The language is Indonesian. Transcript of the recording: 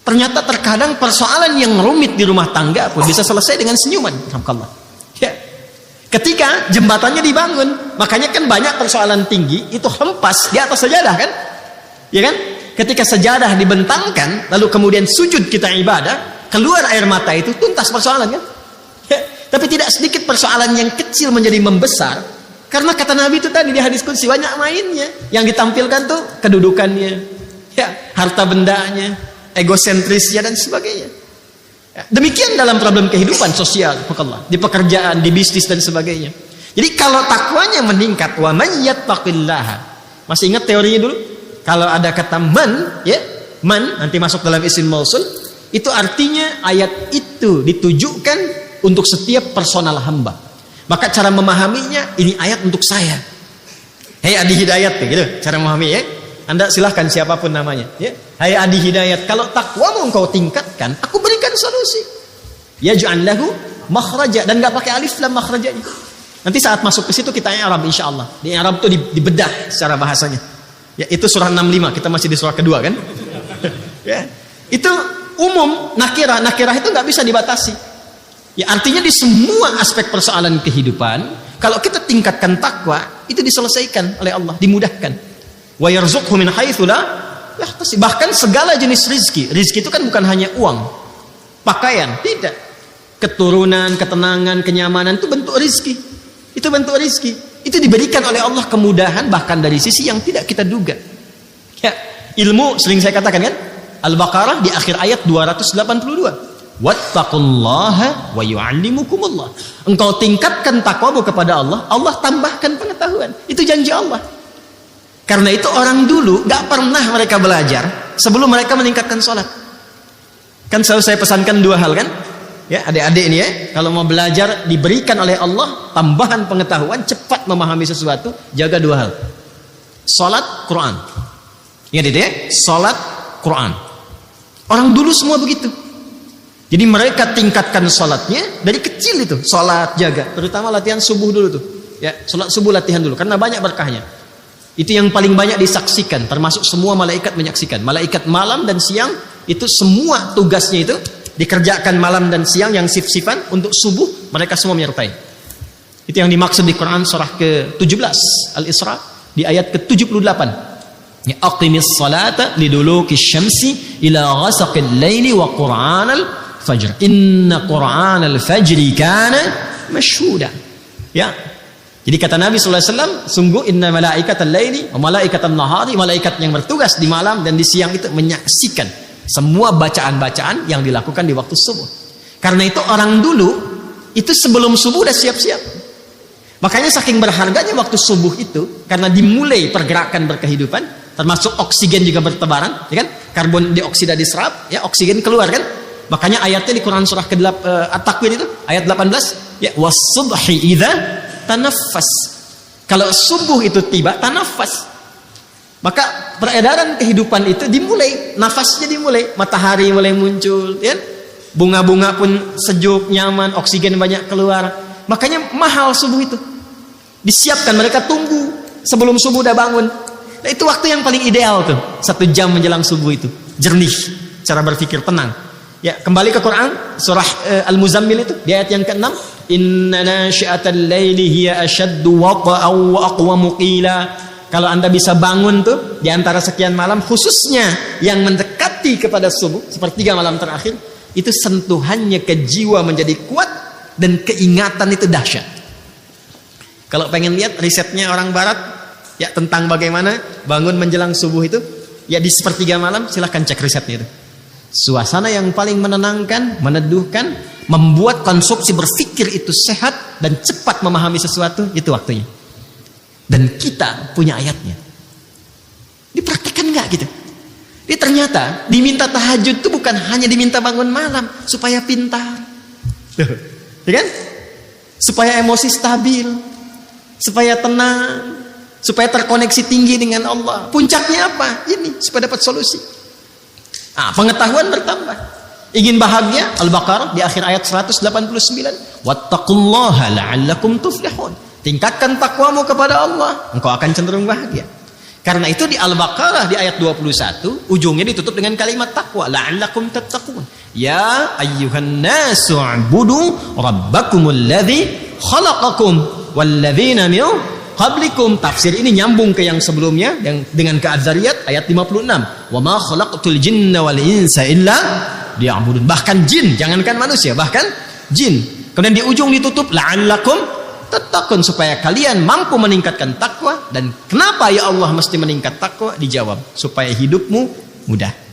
Ternyata terkadang persoalan yang rumit di rumah tangga pun bisa selesai dengan senyuman. Ya. Ketika jembatannya dibangun, makanya kan banyak persoalan tinggi itu hempas di atas sajadah kan? Ya kan? Ketika sajadah dibentangkan, lalu kemudian sujud kita ibadah, keluar air mata itu tuntas persoalan kan? Ya. Tapi tidak sedikit persoalan yang kecil menjadi membesar, karena kata Nabi itu tadi di hadis qudsi banyak mainnya. Yang ditampilkan tuh kedudukannya, ya, harta bendanya, egosentrisnya dan sebagainya. Ya, demikian dalam problem kehidupan sosial, di pekerjaan, di bisnis dan sebagainya. Jadi kalau takwanya meningkat, wa man yattaqillaha. Masih ingat teorinya dulu? Kalau ada kata man, ya, man nanti masuk dalam isim mausul, itu artinya ayat itu ditujukan untuk setiap personal hamba. Maka cara memahaminya, ini ayat untuk saya. Hei Adi Hidayat, gitu cara memahami ya. Anda silahkan siapapun namanya ya. Hai Adi Hidayat, kalau takwamu engkau tingkatkan, aku berikan solusi. Yaj'al lahu makhraja, dan enggak pakai alif lam makhrajanya. Nanti saat masuk ke situ kita i'rab insyaallah. Di i'rab itu dibedah secara bahasanya. Ya, itu surah 65, kita masih di surah kedua kan? Ya. Itu umum, nakirah itu enggak bisa dibatasi. Ya, artinya di semua aspek persoalan kehidupan, kalau kita tingkatkan takwa, itu diselesaikan oleh Allah, dimudahkan. Wa yarzuqhu min haitsu la yahtasib. Bahkan segala jenis rizki itu kan bukan hanya uang, pakaian, tidak. Keturunan, ketenangan, kenyamanan itu bentuk rizki. Itu bentuk rizki. Itu diberikan oleh Allah kemudahan bahkan dari sisi yang tidak kita duga. Ya, ilmu sering saya katakan kan? Al-Baqarah di akhir ayat 282. Wattaqullaha wa yu'allimukumullah. Engkau tingkatkan takwamu kepada Allah, Allah tambahkan pengetahuan. Itu janji Allah. Karena itu orang dulu gak pernah mereka belajar sebelum mereka meningkatkan sholat. Kan selalu saya pesankan dua hal kan? Ya, adik-adik ini ya, kalau mau belajar diberikan oleh Allah tambahan pengetahuan, cepat memahami sesuatu, jaga dua hal. Sholat, Quran. Ingat itu ya, sholat, Quran. Orang dulu semua begitu. Jadi mereka tingkatkan sholatnya dari kecil itu, sholat jaga. Terutama latihan subuh dulu tuh. Ya, sholat subuh latihan dulu karena banyak berkahnya. Itu yang paling banyak disaksikan, termasuk semua malaikat menyaksikan. Malaikat malam dan siang itu semua tugasnya itu dikerjakan malam dan siang yang sif-sifan untuk subuh mereka semua menyertai. Itu yang dimaksud di Quran surah ke-17 Al-Isra di ayat ke-78. Ya, aqimis salata lidulukis syamsi ila ghasaqil laili wa qur'anal fajr. Inna qur'anal fajri kana mashhuda. Ya. Jadi kata Nabi SAW, sungguh inna malaikatal laili wa malaikatal nahari, malaikat yang bertugas di malam dan di siang itu menyaksikan semua bacaan-bacaan yang dilakukan di waktu subuh. Karena itu orang dulu itu sebelum subuh udah siap-siap. Makanya saking berharganya waktu subuh itu, karena dimulai pergerakan berkehidupan, termasuk oksigen juga bertebaran, ya kan? Karbon dioksida diserap, ya oksigen keluar kan? Makanya ayatnya di Quran surah At-Takwir itu ayat 18, ya was-subhi idza tanaffas. Kalau subuh itu tiba, tanafas. Maka peredaran kehidupan itu dimulai, nafasnya dimulai, matahari mulai muncul, ya. Bunga-bunga pun sejuk, nyaman, oksigen banyak keluar. Makanya mahal subuh itu. Disiapkan, mereka tunggu sebelum subuh udah bangun. Nah, itu waktu yang paling ideal tuh, 1 jam menjelang subuh itu. Jernih, cara berpikir tenang. Ya, kembali ke Quran surah Al-Muzammil itu di ayat yang ke-6, inna nasyi'atal laili hiya ashaddu waqa'an wa aqwamu qila. Kalau Anda bisa bangun tuh di antara sekian malam, khususnya yang mendekati kepada subuh, sepertiga malam terakhir, itu sentuhannya ke jiwa menjadi kuat dan keingatan itu dahsyat. Kalau pengen lihat risetnya orang barat ya tentang bagaimana bangun menjelang subuh itu, ya di sepertiga malam silahkan cek risetnya itu. Suasana yang paling menenangkan, meneduhkan, membuat konsumsi berpikir itu sehat dan cepat memahami sesuatu, itu waktunya. Dan kita punya ayatnya. Dipraktikkan nggak gitu? Jadi ternyata diminta tahajud itu bukan hanya diminta bangun malam supaya pintar, ya kan? Supaya emosi stabil, supaya tenang, supaya terkoneksi tinggi dengan Allah. Puncaknya apa? Ini supaya dapat solusi. Nah, pengetahuan bertambah. Ingin bahagia? Al-Baqarah di akhir ayat 189. Wattaqullaha la'allakum tuflihun. Tingkatkan takwamu kepada Allah, engkau akan cenderung bahagia. Karena itu di Al-Baqarah di ayat 21 ujungnya ditutup dengan kalimat takwa, la'allakum tattaqun. Ya ayyuhan nasu ubudu rabbakumul ladzi khalaqakum walladzina min qablikum. Tafsir ini nyambung ke yang sebelumnya yang dengan ke Az-Zariyat ayat 56. Wa ma khalaqtul jinna wal insa illa liya'budun. Bahkan jin, jangankan manusia, bahkan jin. Kemudian di ujung ditutup la'allakum tattaqun, supaya kalian mampu meningkatkan takwa. Dan kenapa ya Allah mesti meningkat takwa? Dijawab, supaya hidupmu mudah.